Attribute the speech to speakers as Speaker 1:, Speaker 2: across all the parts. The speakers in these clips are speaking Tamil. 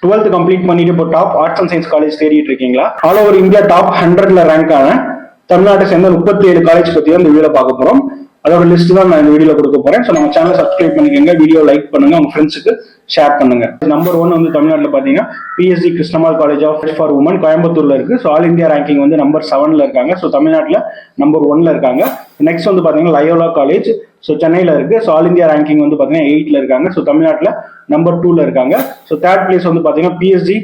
Speaker 1: 12th கம்ப்ளீட் பண்ணிட்டு இப்போ top arts and science college தேடிட்டு இருக்கீங்களா? ஆல் ஓவர் இந்தியா டாப் 100ல ரேங்க் ஆன தமிழ்நாட்டை சேர்ந்த 37 காலேஜ் பத்தி தான் இந்த வீடியோ பார்க்க போறோம். அதோட லிஸ்ட் தான் நான் இந்த வீடியோல கொடுக்க போறேன். ஸோ நம்ம சேனலை சப்ஸ்கிரைப் பண்ணிக்கோங்க, வீடியோ லைக் பண்ணுங்க, உங்க ஃப்ரெண்ட்ஸுக்கு ஷேர் பண்ணுங்க. நம்பர் 1 வந்து தமிழ்நாட்டில் பாத்தீங்கன்னா PSG Krishnammal college of for women கோயம்புத்தூர்ல இருக்கு. ஸோ ஆல் இந்தியா ரேங்கிங் வந்து நம்பர் 7ல இருக்காங்க. ஸோ தமிழ்நாட்டில் நம்பர் 1ல இருக்காங்க. நெக்ஸ்ட் வந்து பாத்தீங்கன்னா லயோலா காலேஜ், ஸோ சென்னையில இருக்கு. ஸோ ஆல் இந்தியா ரேங்கிங் வந்து பாத்தீங்கன்னா 8ல இருக்காங்க. ஸோ தமிழ்நாட்டில் நம்பர் 2ல இருக்காங்க. ஸோ தேர்ட் பிளேஸ் வந்து பாத்தீங்கன்னா PSG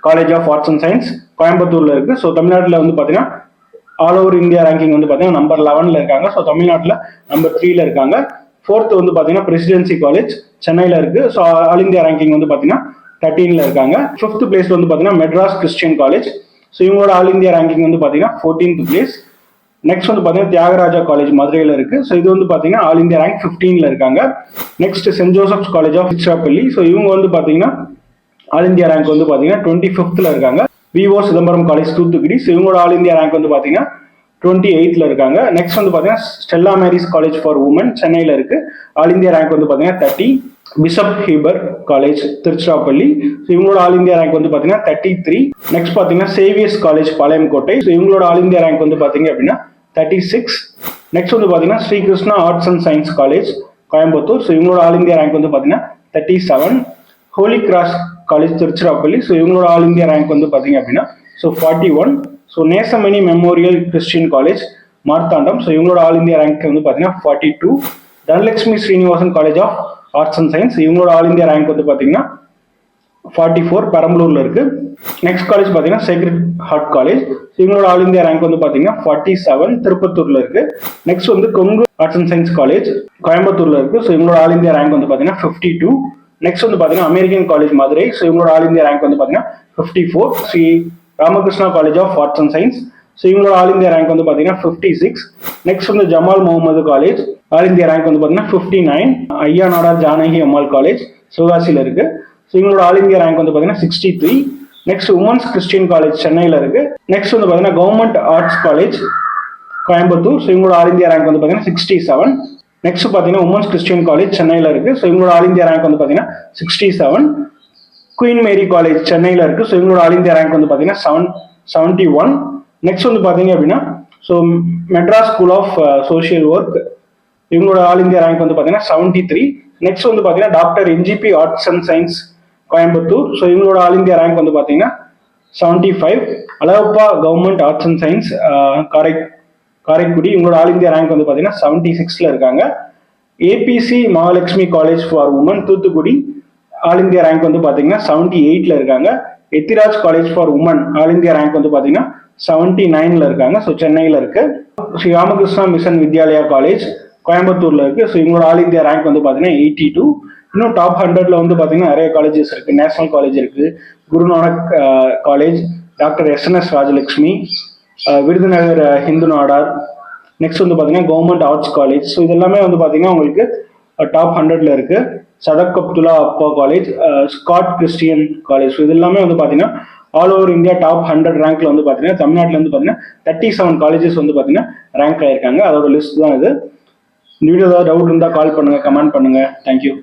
Speaker 1: college of arts and science கோயம்புத்தூர்ல இருக்கு. ஸோ தமிழ்நாட்டில் வந்து பாத்தீங்கன்னா ஆல் ஓவர் இந்தியா ரேங்கிங் வந்து பாத்தீங்கன்னா நம்பர் 11ல இருக்காங்க. ஸோ தமிழ்நாட்டில் நம்பர் 3ல இருக்காங்க. ஃபோர்த் வந்து பாத்தீங்கன்னா பிரசிடென்சி காலேஜ் சென்னையில இருக்கு. ஸோ ஆல் இந்தியா ரேங்கிங் வந்து பாத்தீங்கன்னா 13ல இருக்காங்க. ஃபிஃப்த் பிளேஸ் வந்து பாத்தீங்கன்னா மெட்ராஸ் கிறிஸ்டியன் காலேஜ். ஸோ இவங்களோட ஆல் இந்தியா ரேங்கிங் வந்து பாத்தீங்கன்னா 14th பிளேஸ். நெக்ஸ்ட் வந்து பாத்தீங்கன்னா தியாகராஜா காலேஜ் மதுரையில இருக்கு. ஸோ இது வந்து பாத்தீங்கன்னா ஆல் இந்தியா ரேங்க் 15ல இருக்காங்க. Next saint Joseph's college of Tiruchirappalli. So இவங்க வந்து பாத்தீங்கன்னா ஆல் இந்தியா ரேங்க் வந்து பாத்தீங்கன்னா 25th இருக்காங்க. VO Chidambaram college Thoothukudi. So இவங்களோட ஆல் இந்தியா ரேங்க் வந்து பாத்தீங்கன்னா 28th இருக்காங்க. நெக்ஸ்ட் வந்து பாத்தீங்கன்னா Stella Mary's college for women சென்னையில இருக்கு. ஆல் இந்தியா ரேங்க் வந்து பாத்தீங்கன்னா 30. Bishop Heber college Tiruchirappalli. So இவங்களோட ஆல் இந்தியா ரேங்க் வந்து பாத்தீங்கன்னா 33. நெக்ஸ்ட் பாத்தீங்கன்னா சேவியர்ஸ் காலேஜ் பாளையங்கோட்டை. ஸோ இவங்களோட ஆல் இந்தியா ரேங்க் வந்து பாத்தீங்க அப்படின்னா 36. நெக்ஸ்ட் வந்து பாத்தீங்கன்னா Srikrishna arts and science college Coimbatore. So இவங்களோட ஆல் இந்தியா ரேங்க் வந்து பாத்தீங்கன்னா 37. Holy cross college Tiruchirappalli. So இவங்களோட ஆல் இந்தியா ரேங்க் வந்து பாத்தீங்க அப்படின்னா 41. So Nesamony memorial Christian college Marthandam. So இவங்களோட ஆல் இந்தியா ரேங்க் வந்து பாத்தீங்கன்னா 42. Dhanalakshmi Srinivasan college of arts and science. இவங்களோட ஆல் இந்தியா ரேங்க் வந்து பாத்தீங்கன்னா 44 பெரம்பலூர்ல இருக்கு. நெக்ஸ்ட் காலேஜ் பாத்தீங்கன்னா சேக்ரெட் ஹார்ட் காலேஜ். இவங்களோட ஆல் இந்தியா ரேங்க் வந்து பாத்தீங்கன்னா 47 திருப்பத்தூர்ல இருக்கு. நெக்ஸ்ட் வந்து Kongu arts and science college கோயம்புத்தூர்ல இருக்கு. ஸோ இவங்களோட ஆல் இந்தியா ரேங்க் வந்து பாத்தீங்கன்னா 52. நெக்ஸ்ட் வந்து பாத்தீங்கன்னா அமெரிக்கன் காலேஜ் மதுரை. ஸோ இவங்களோட ஆல் இந்தியா ரேங்க் வந்து பாத்தீங்கன்னா 54. Sri Ramakrishna college of arts and science. So இவங்களோட ஆல் இந்தியா ரேங்க் வந்து பாத்தீங்கன்னா 56. நெக்ஸ்ட் வந்து Jamal Mohamed college all India rank வந்து பாத்தீங்கன்னா 59. ஐயா நாடார் ஜானகி அம்மாள் காலேஜ் சிவகாசியில இருக்கு. ஸோ இவங்களோட ஆல் இந்தியா ரேங்க் வந்து பாத்தீங்கன்னா 63. நெக்ஸ்ட் உமன்ஸ் கிறிஸ்டியன் காலேஜ் சென்னையில இருக்கு. நெக்ஸ்ட் வந்து பாத்தீங்கன்னா government arts college Coimbatore. So இவங்களோட ஆல் இந்தியா ரேங்க் வந்து பாத்தீங்கன்னா 67. நெக்ஸ்ட் பாத்தீங்கன்னா உமன்ஸ் கிறிஸ்டியன் காலேஜ் சென்னையில இருக்கு. ஸோ இவங்களோட ஆல் இந்தியா ரேங்க் வந்து பாத்தீங்கன்னா 67. குயின் மேரி காலேஜ் சென்னையில இருக்கு. ஸோ இவங்களோட ஆல் இந்தியா ரேங்க் வந்து பாத்தீங்கன்னா 71. நெக்ஸ்ட் வந்து பாத்தீங்க அப்படின்னா so Madras school of social work. இவங்களோட ஆல் இந்தியா ரேங்க் வந்து பாத்தீங்கன்னா 73. நெக்ஸ்ட் வந்து பாத்தீங்கன்னா doctor NGP arts and science Coimbatore. So இவங்களோட ஆல் இந்தியா ரேங்க் வந்து பாத்தீங்கன்னா 75. Alagappa government arts and science Karaikudi. இவங்களோட ஆல் இந்தியா ரேங்க் வந்து பாத்தீங்கன்னா 76ல இருக்காங்க. ABC Mahalakshmi college for women Thoothukudi. All India rank வந்து பாத்தீங்கன்னா 78ல இருக்காங்க. Ethiraj college for women all India rank வந்து பாத்தீங்கன்னா 79ல இருக்காங்க. ஸோ சென்னையில இருக்கு. ஸ்ரீ ராமகிருஷ்ணா மிஷன் வித்யாலயா காலேஜ் கோயம்புத்தூர்ல இருக்கு. ஸோ இவங்களோட ஆல் இந்தியா ரேங்க் வந்து பாத்தீங்கன்னா 82. இன்னும் டாப் 100ல வந்து பாத்தீங்கன்னா நிறைய காலேஜஸ் இருக்கு. நேஷனல் காலேஜ் இருக்கு, Guru Nanak college, doctor SNS Rajalakshmi, Virudhunagar Hindu Nadar. Next வந்து பாத்தீங்கன்னா கவர்மெண்ட் ஆர்ட்ஸ் காலேஜ். ஸோ இதெல்லாமே வந்து பாத்தீங்கன்னா உங்களுக்கு டாப் 100ல இருக்கு. சதக் அப்துல்லா அப்பா college, Scott Christian college. So இது எல்லாமே வந்து பாத்தீங்கன்னா ஆல் ஓவர் இந்தியா டாப் 100 ரேங்க்ல வந்து பாத்தீங்கன்னா தமிழ்நாட்டில் வந்து பாத்தீங்கன்னா 37 காலேஜஸ் வந்து பாத்தீங்கன்னா ரேங்க் ஆயிருக்காங்க. அதோட லிஸ்ட் தான் இது. இந்த வீடியோ ஏதாவது டவுட் இருந்தா கால் பண்ணுங்க, கமெண்ட் பண்ணுங்க. தேங்க்யூ.